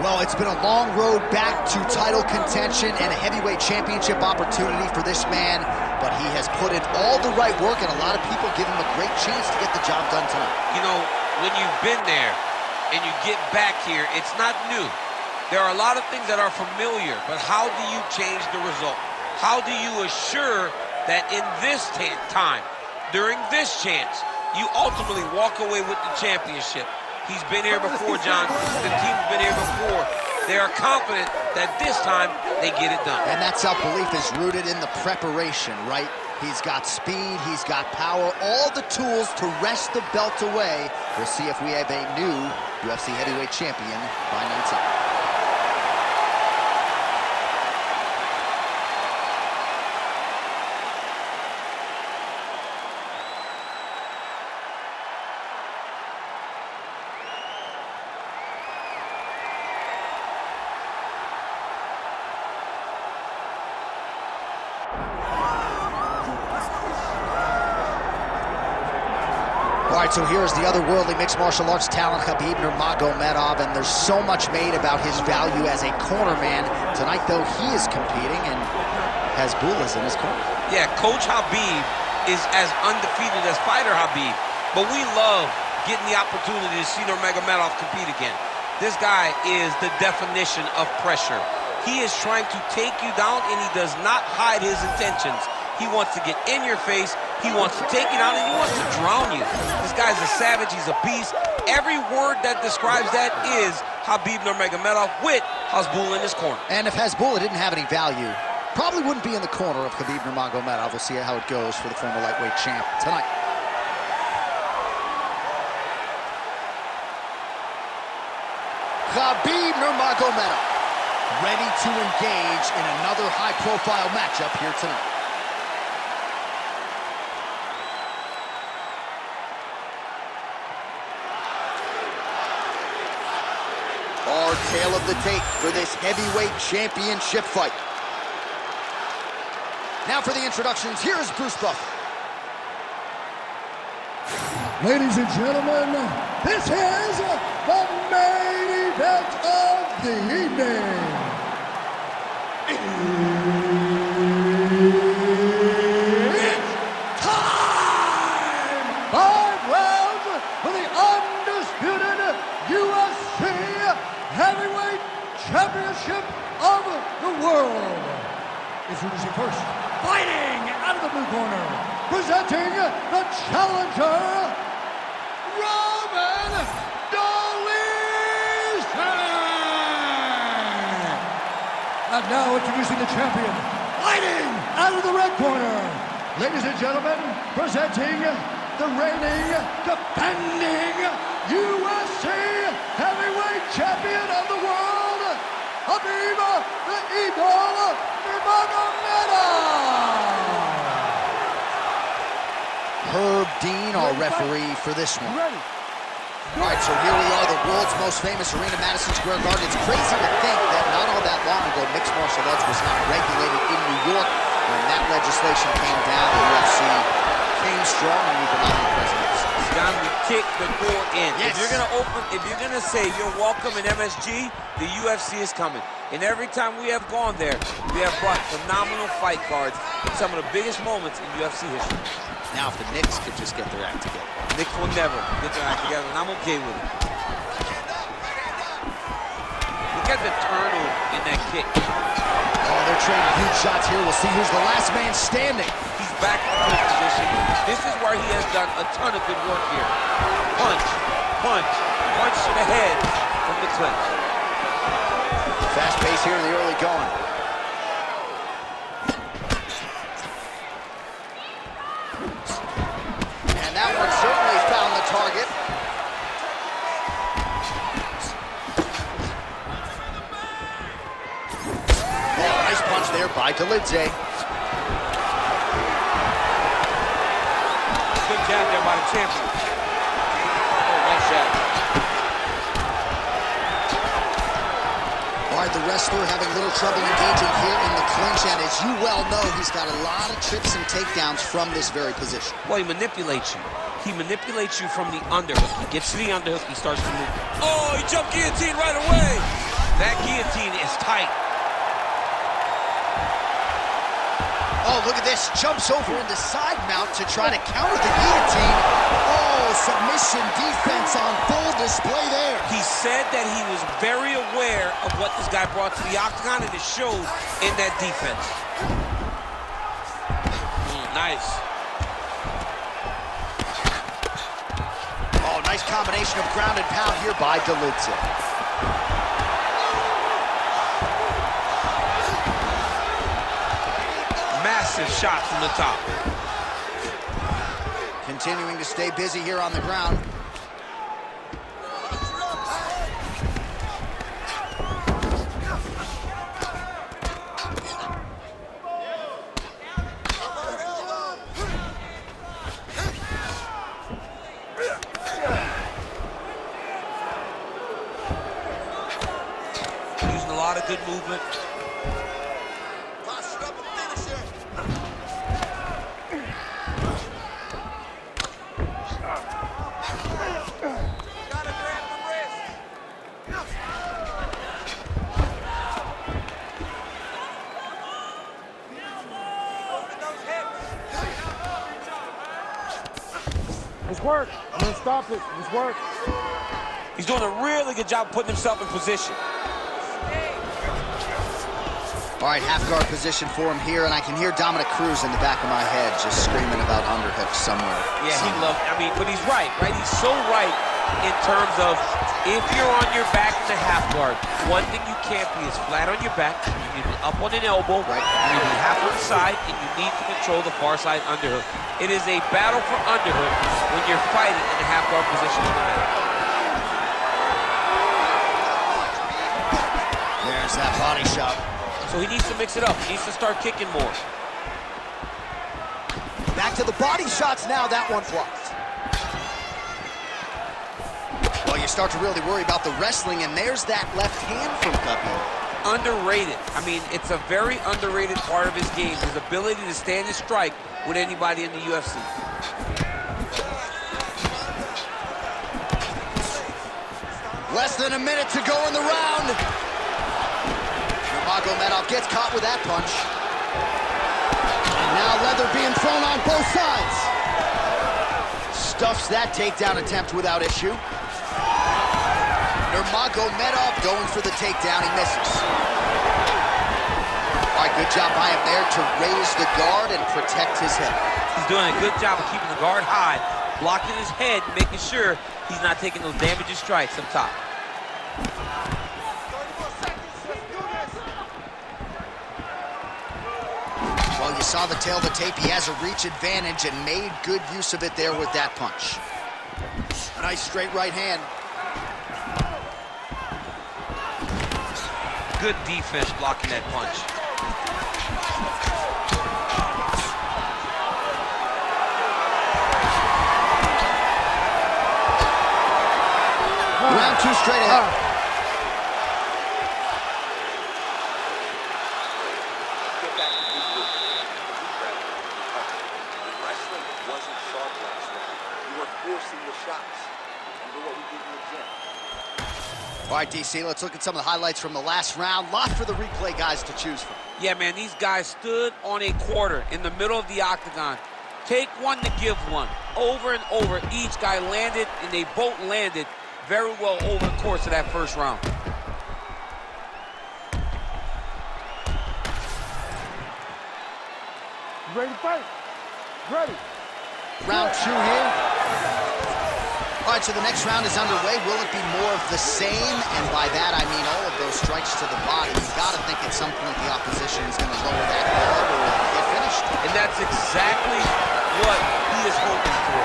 Well, it's been a long road back to title contention and a heavyweight championship opportunity for this man, but he has put in all the right work, and a lot of people give him a great chance to get the job done tonight. You know, when you've been there and you get back here, it's not new. There are a lot of things that are familiar, but how do you change the result? How do you assure that in this time, during this chance, you ultimately walk away with the championship? He's been here before, John. The team's been here before. They are confident that this time they get it done. And that self-belief is rooted in the preparation, right? He's got speed, he's got power, all the tools to wrest the belt away. We'll see if we have a new UFC heavyweight champion by night time. All right, so here's the otherworldly mixed martial arts talent, Khabib Nurmagomedov, and there's so much made about his value as a cornerman. Tonight, though, he is competing, and Shahbulat's in his corner. Yeah, Coach Khabib is as undefeated as fighter Khabib, but we love getting the opportunity to see Nurmagomedov compete again. This guy is the definition of pressure. He is trying to take you down, and he does not hide his intentions. He wants to get in your face, he wants to take you down, and he wants to drown you. This guy's a savage, he's a beast. Every word that describes that is Khabib Nurmagomedov with Shahbulat in his corner. And if Shahbulat didn't have any value, probably wouldn't be in the corner of Khabib Nurmagomedov. We'll see how it goes for the former lightweight champ tonight. Khabib Nurmagomedov, ready to engage in another high-profile matchup here tonight. Our tale of the tape for this heavyweight championship fight. Now for the introductions, here's Bruce Buffer. Ladies and gentlemen, this is the main event of the evening. It's time! 5 rounds for the undisputed UFC Heavyweight Championship of the world. Introducing first, fighting out of the blue corner, presenting the challenger, Dolidze. And now introducing the champion, fighting out of the red corner, ladies and gentlemen, presenting the reigning, defending UFC Heavyweight Champion of the world, Khabib the Eagle Nurmagomedov. Herb Dean, our referee for this one. Ready. All right, so here we are, the world's most famous arena, Madison Square Garden. It's crazy to think that not all that long ago, mixed martial arts was not regulated in New York. When that legislation came down, the UFC came strong, and we've been on the president. John, we kick the door in. Yes. If you're gonna say you're welcome in MSG, the UFC is coming. And every time we have gone there, we have brought phenomenal fight cards in some of the biggest moments in UFC history. Now, if the Knicks could just get their act together. Knicks will never get their act together, and I'm okay with it. Look at the turtle in that kick. Oh, they're trading huge shots here. We'll see who's the last man standing. He's back in good position. This is where he has done a ton of good work here. Punch, punch, punch to the head from the clinch. Fast pace here in the early going. And that one certainly found the target. Oh, nice punch there by Dolidze. Good jab there by the champion. Oh, nice jab. All right, the wrestler having little trouble engaging here in the clinch, and as you well know, he's got a lot of trips and takedowns from this very position. Well, he manipulates you. He manipulates you from the underhook. He gets to the underhook, he starts to move. Oh, he jumped guillotine right away. That guillotine is tight. Oh, look at this. Jumps over into side mount to try to counter the guillotine. Oh, submission defense on full display there. He said that he was very aware of what this guy brought to the octagon, and it showed in that defense. Nice. Oh, nice combination of ground and pound here by Dolidze. Massive shot from the top. Continuing to stay busy here on the ground. Using a lot of good movement. It's work. I'm gonna stop it. It's work. He's doing a really good job putting himself in position. All right, half guard position for him here, and I can hear Dominic Cruz in the back of my head just screaming about underhooks somewhere. Yeah, he loved, but he's right? He's so right in terms of if you're on your back in the half guard, one thing you can't be is flat on your back. You need to be up on an elbow. Right. You need to be half on the side, and you need to control the far side underhook. It is a battle for underhook when you're fighting in the half guard position in the mat. There's that body shot. So he needs to mix it up. He needs to start kicking more. Back to the body shots now. That one blocked. Well, you start to really worry about the wrestling, and there's that left hand from Khabib. Underrated. It's a very underrated part of his game, his ability to stand and strike with anybody in the UFC. Less than a minute to go in the round. Nurmagomedov gets caught with that punch. And now leather being thrown on both sides. Stuffs that takedown attempt without issue. Nurmagomedov going for the takedown. He misses. All right, good job by him there to raise the guard and protect his head. He's doing a good job of keeping the guard high, blocking his head, making sure he's not taking those damaging strikes up top. Well, you saw the tail of the tape. He has a reach advantage and made good use of it there with that punch. Nice straight right hand. Good defense blocking that punch. Round two straight ahead. Wrestling wasn't sharp last round. You were forcing the shots. Remember what we did in the gym. All right, DC, let's look at some of the highlights from the last round. Lot for the replay guys to choose from. Yeah, man, these guys stood on a quarter in the middle of the octagon. Take one to give one. Over and over, each guy landed, and they both landed very well over the course of that first round. You ready to fight? Ready. Round two here. All right, so the next round is underway. Will it be more of the same? And by that, I mean all of those strikes to the body. You've got to think at some point the opposition is going to lower that guard or get finished. And that's exactly what he is hoping for.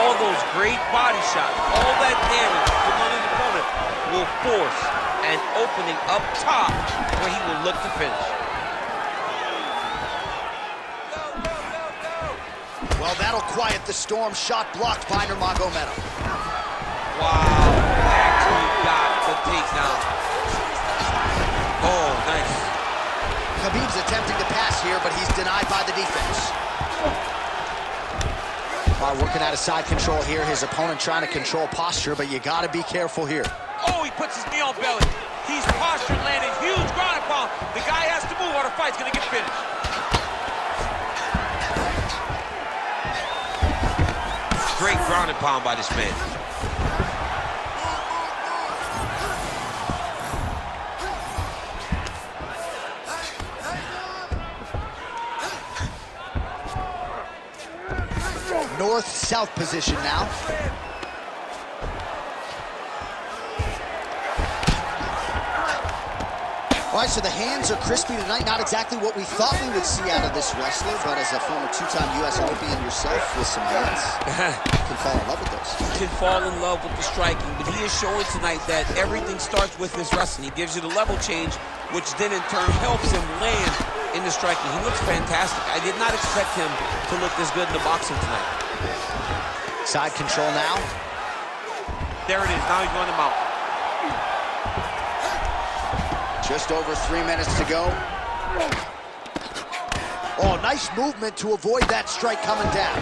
All those great body shots, all that damage from his opponent will force an opening up top where he will look to finish. Well, that'll quiet the storm. Shot blocked by Nurmagomedov. Wow, actually got the takedown. Oh, nice. Khabib's attempting to pass here, but he's denied by the defense. All right, working out of side control here. His opponent trying to control posture, but you got to be careful here. Oh, he puts his knee on belly. He's postured, landing huge ground and pound. The guy has to move or the fight's gonna get finished. Great ground and pound by this man. North-south position now. All right, so the hands are crispy tonight. Not exactly what we thought we would see out of this wrestler, but as a former two-time U.S. Olympian yourself with some hands, you can fall in love with those. He can fall in love with the striking, but he is showing tonight that everything starts with his wrestling. He gives you the level change, which then in turn helps him land in the striking. He looks fantastic. I did not expect him to look this good in the boxing tonight. Side control now. There it is. Now he's going to mount. Just over 3 minutes to go. Oh, nice movement to avoid that strike coming down.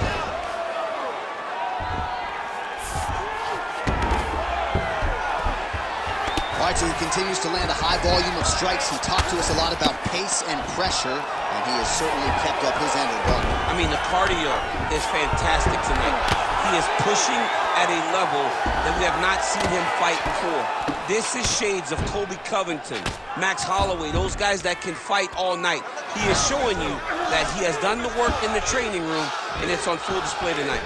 All right, so he continues to land a high volume of strikes. He talked to us a lot about pace and pressure, and he has certainly kept up his end of the bargain. I mean, the cardio is fantastic tonight. He is pushing at a level that we have not seen him fight before. This is shades of Colby Covington, Max Holloway, those guys that can fight all night. He is showing you that he has done the work in the training room, and it's on full display tonight.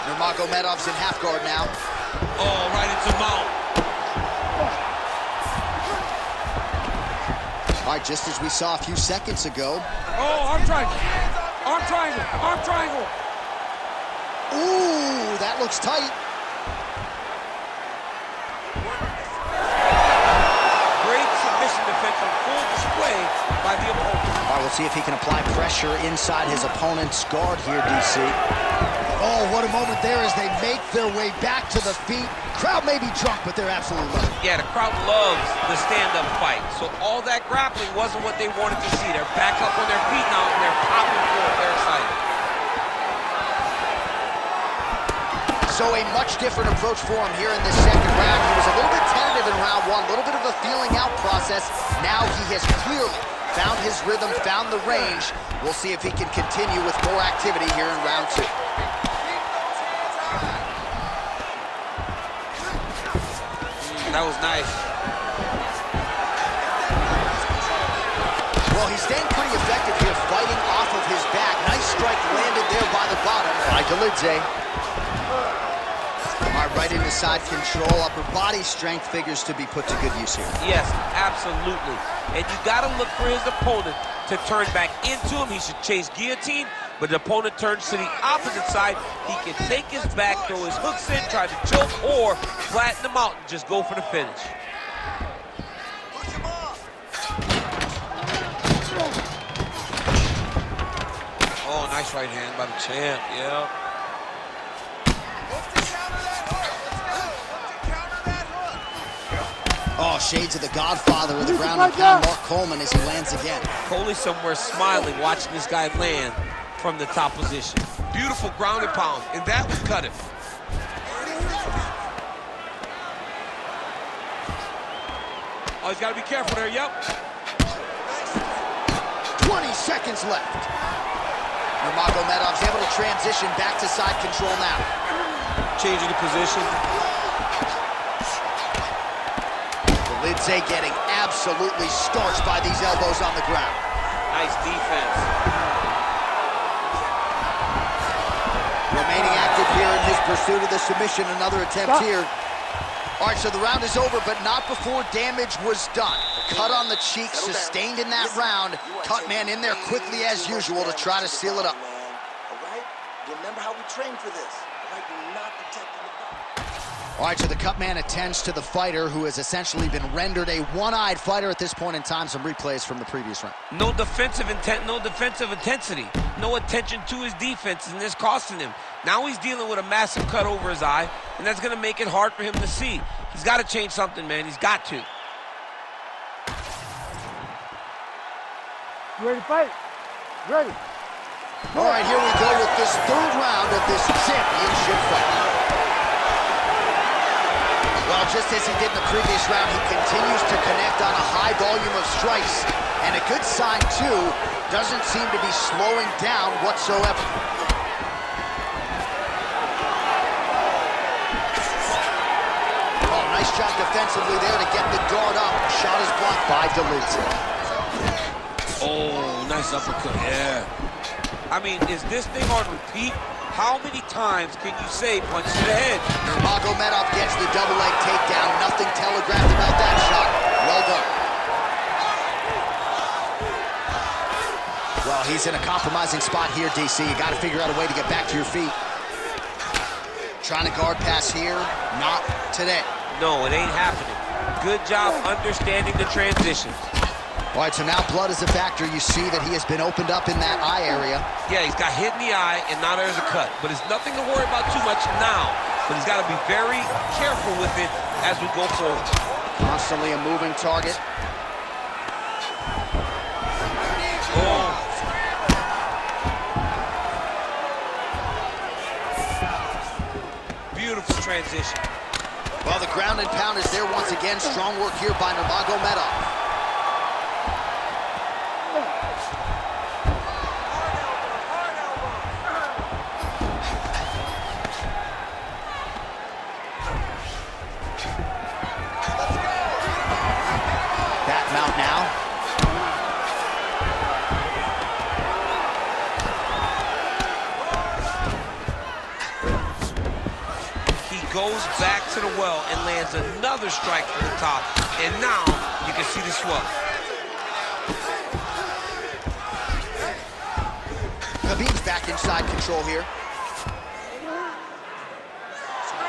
Nurmagomedov's in half guard now. Oh, right into mount. All right, just as we saw a few seconds ago. Oh, arm triangle. Arm triangle. Arm triangle. Ooh, that looks tight. Great submission defense on full display by the opponent. All right, we'll see if he can apply pressure inside his opponent's guard here, DC. Oh, what a moment there as they make their way back to the feet. Crowd may be drunk, but they're absolutely loving it. Yeah, the crowd loves the stand-up fight. So all that grappling wasn't what they wanted to see. They're back up on their feet now, and they're popping forward. They're excited. So a much different approach for him here in this second round. He was a little bit tentative in round one, a little bit of a feeling out process. Now he has clearly found his rhythm, found the range. We'll see if he can continue with more activity here in round two. That was nice. Well, he's staying pretty effective here, fighting off of his back. Nice strike landed there by the bottom by Dolidze. All right, right into side control. Upper body strength figures to be put to good use here. Yes, absolutely. And you got to look for his opponent to turn back into him. He should chase guillotine, but the opponent turns to the opposite side. He can take his back, throw his hooks in, try to choke, or flatten him out and just go for the finish. Oh, nice right hand by the champ, yeah. Oh, shades of the godfather of the ground and pound, Mark Coleman, as he lands again. Coley somewhere smiling, watching this guy land from the top position. Beautiful ground and pound, and that would cut him. Oh, he's got to be careful there, yep. 20 seconds left. Nurmagomedov's able to transition back to side control now. Changing the position. Dolidze getting absolutely starched by these elbows on the ground. Nice defense. Remaining active here in his pursuit of the submission. Another attempt here. All right, so the round is over, but not before damage was done. Cut on the cheek, sustained in that round. Cut man in there quickly as usual to try to seal it up. All right? Remember how we trained for this. All right? You're not protecting the body. All right, so the cut man attends to the fighter who has essentially been rendered a one-eyed fighter at this point in time. Some replays from the previous round. No defensive intent, no defensive intensity. No attention to his defense, and this costing him. Now he's dealing with a massive cut over his eye, and that's going to make it hard for him to see. He's got to change something, man. He's got to. You ready to fight? Ready. All right, here we go with this third round of this championship fight. Well, just as he did in the previous round, he continues to connect on a high volume of strikes. And a good sign, too, doesn't seem to be slowing down whatsoever. Oh, nice job defensively there to get the guard up. Shot is blocked by Dolidze. Oh, nice uppercut. Yeah. I mean, is this thing on repeat? How many times can you say punch to the head? Nurmagomedov gets the double leg takedown. Nothing telegraphed about that shot. Well done. Well, he's in a compromising spot here, DC. You got to figure out a way to get back to your feet. Trying to guard pass here. Not today. No, it ain't happening. Good job understanding the transitions. All right, so now blood is a factor. You see that he has been opened up in that eye area. Yeah, he's got hit in the eye, and now there's a cut. But it's nothing to worry about too much now. But he's got to be very careful with it as we go forward. Constantly a moving target. Oh. Beautiful transition. Well, the ground and pound is there once again. Strong work here by Nurmagomedov. Mount now. He goes back to the well and lands another strike from the top. And now you can see the swell. Khabib's back inside control here.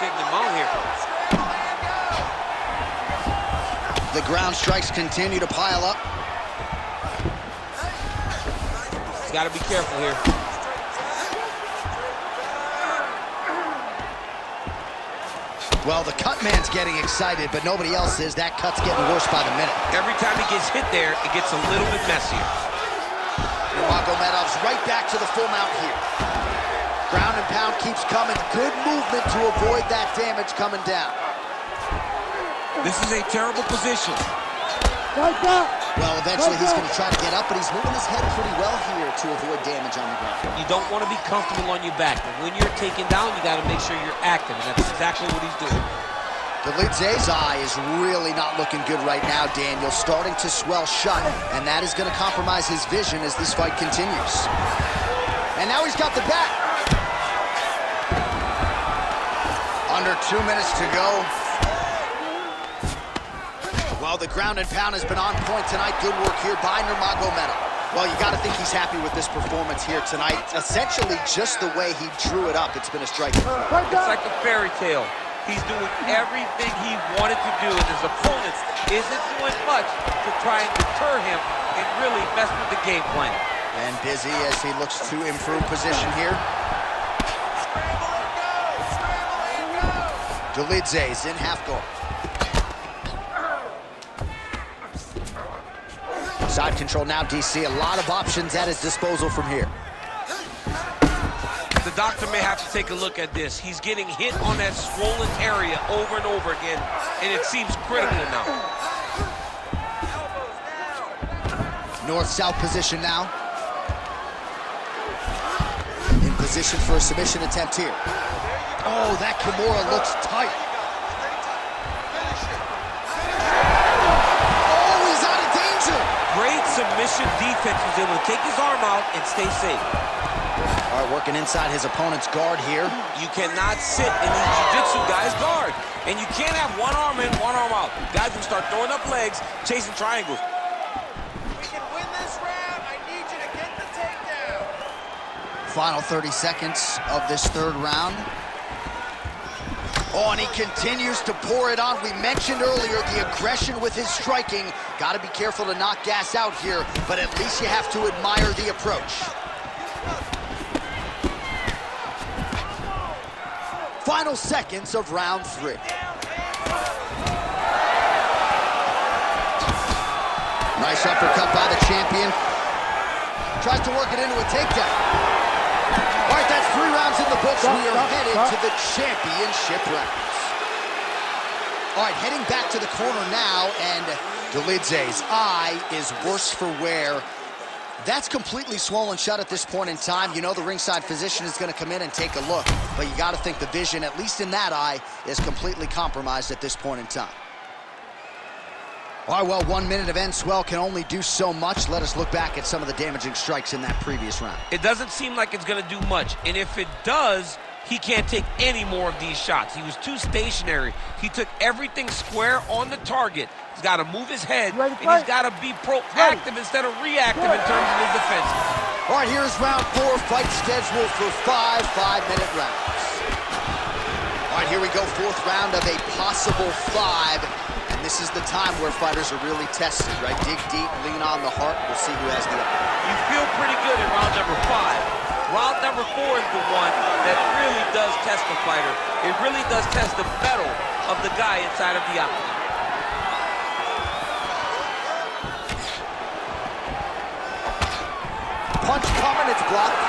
Getting him out here. The ground strikes continue to pile up. He's got to be careful here. Well, the cut man's getting excited, but nobody else is. That cut's getting worse by the minute. Every time he gets hit there, it gets a little bit messier. Nurmagomedov's right back to the full mount here. Ground and pound keeps coming. Good movement to avoid that damage coming down. This is a terrible position. Well, eventually he's going to try to get up, but he's moving his head pretty well here to avoid damage on the ground. You don't want to be comfortable on your back, but when you're taken down, you got to make sure you're active, and that's exactly what he's doing. Dolidze's eye is really not looking good right now, Daniel. Starting to swell shut, and that is going to compromise his vision as this fight continues. And now he's got the back. Under 2 minutes to go. Well, the ground and pound has been on point tonight. Good work here by Nurmagomedov. Well, you got to think he's happy with this performance here tonight. Essentially, just the way he drew it up, it's been a strike. It's like a fairy tale. He's doing everything he wanted to do, and his opponent isn't doing much to try and deter him and really mess with the game plan. And busy as he looks to improve position here. Dolidze is in half guard. Side control now, DC. A lot of options at his disposal from here. The doctor may have to take a look at this. He's getting hit on that swollen area over and over again, and it seems critical now. North-south position now. In position for a submission attempt here. Oh, that Kimura looks tight. Great submission defense. Was able to take his arm out and stay safe. All right, working inside his opponent's guard here. You cannot sit in the jiu-jitsu guy's guard. And you can't have one arm in, one arm out. Guys will start throwing up legs, chasing triangles. We can win this round. I need you to get the takedown. Final 30 seconds of this third round. Oh, and he continues to pour it on. We mentioned earlier the aggression with his striking. Got to be careful to not gas out here, but at least you have to admire the approach. Final seconds of round 3. Nice uppercut by the champion. Tries to work it into a takedown. All right, that's 3 rounds in the books. We are headed to the championship rounds. All right, heading back to the corner now, and Dolidze's eye is worse for wear. That's completely swollen shut at this point in time. You know the ringside physician is going to come in and take a look, but you got to think the vision, at least in that eye, is completely compromised at this point in time. All right, well, 1 minute of end swell can only do so much. Let us look back at some of the damaging strikes in that previous round. It doesn't seem like it's going to do much, and if it does, he can't take any more of these shots. He was too stationary. He took everything square on the target. He's got to move his head, and he's got to be proactive instead of reactive in terms of his defense. All right, here's round 4, fight scheduled for 5 5-minute rounds. All right, here we go, 4th round of a possible 5. And this is the time where fighters are really tested, right? Dig deep, lean on the heart. We'll see who has the upper. You feel pretty good in round number 5. Round number 4 is the one that really does test the fighter. It really does test the mettle of the guy inside of the octagon. Punch coming, it's blocked.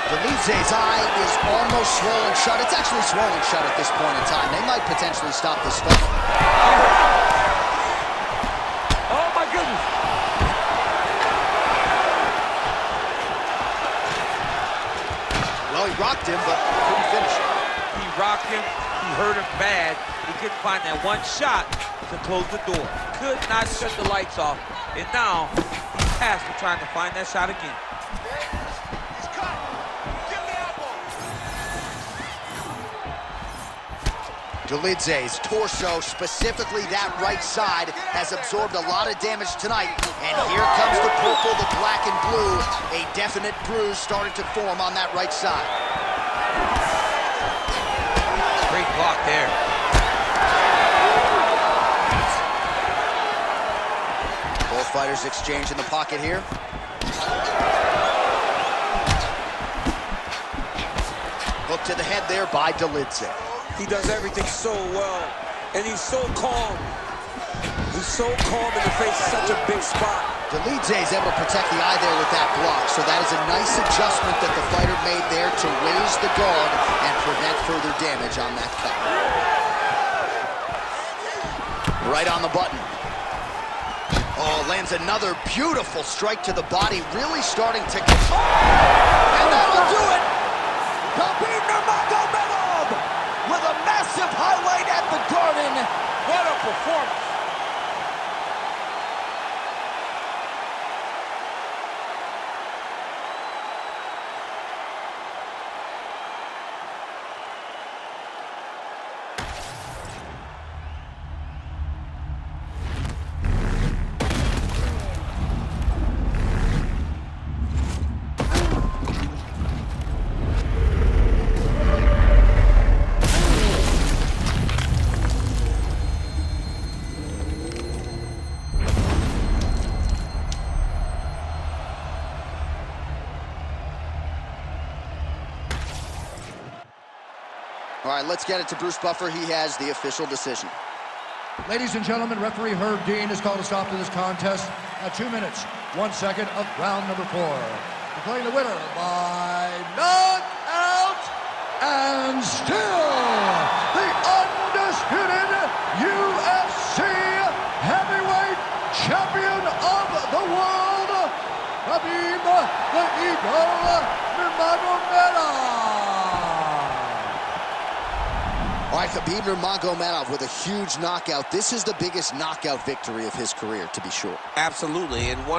Dolidze's eye is almost swollen shut. It's actually swollen shut at this point in time. They might potentially stop this fight. Oh, my goodness. Well, he rocked him, but couldn't finish it. He rocked him. He hurt him bad. He couldn't find that one shot to close the door. Could not shut the lights off. And now he's tasked with trying to find that shot again. Dolidze's torso, specifically that right side, has absorbed a lot of damage tonight. And here comes the purple, the black and blue. A definite bruise starting to form on that right side. Great block there. Both fighters exchange in the pocket here. Hook to the head there by Dolidze. He does everything so well, and he's so calm. He's so calm in the face of such a big spot. Dolidze is able to protect the eye there with that block, so that is a nice adjustment that the fighter made there to raise the guard and prevent further damage on that cut. Right on the button. Oh, lands another beautiful strike to the body, really starting to... And that'll do it! Khabib Nurmagomedov with a massive highlight at the Garden. What a performance. All right, let's get it to Bruce Buffer. He has the official decision. Ladies and gentlemen, referee Herb Dean has called a stop to this contest at 2 minutes, 1 second of round number 4. Declaring the winner by knockout and still the undisputed UFC heavyweight champion of the world, Khabib the Eagle Nurmagomedov. All right, Khabib Nurmagomedov with a huge knockout. This is the biggest knockout victory of his career, to be sure. Absolutely, and one